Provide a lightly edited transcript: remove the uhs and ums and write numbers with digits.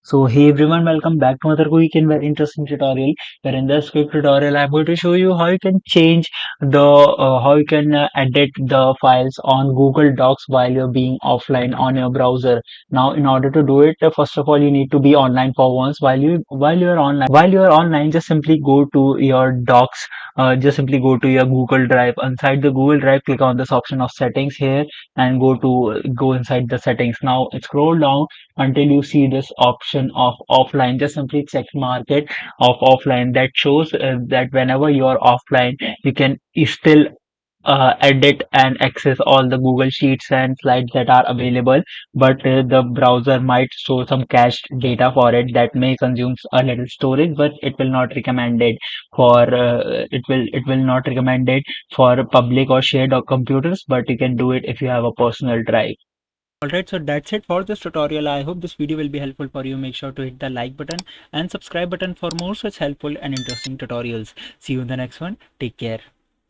So hey everyone, welcome back to another quick and very interesting tutorial. Where in this quick tutorial, I'm going to show you how you can change how you can edit the files on Google Docs while you're being offline on your browser. Now, in order to do it, first of all, you need to be online for once. While you're online, just simply go to your Docs. Just simply go to your Google Drive. Inside the Google Drive, click on this option of settings here and go inside the settings. Now, scroll down until you see this option of offline. Just simply check mark it of offline. That shows that whenever you are offline you can still edit and access all the Google Sheets and slides that are available, but the browser might show some cached data for it that may consume a little storage, but it will not recommend it for public or shared or computers, but you can do it if you have a personal drive. Alright, so that's it for this tutorial. I hope this video will be helpful for you. Make sure to hit the like button and subscribe button for more such helpful and interesting tutorials. See you in the next one. Take care.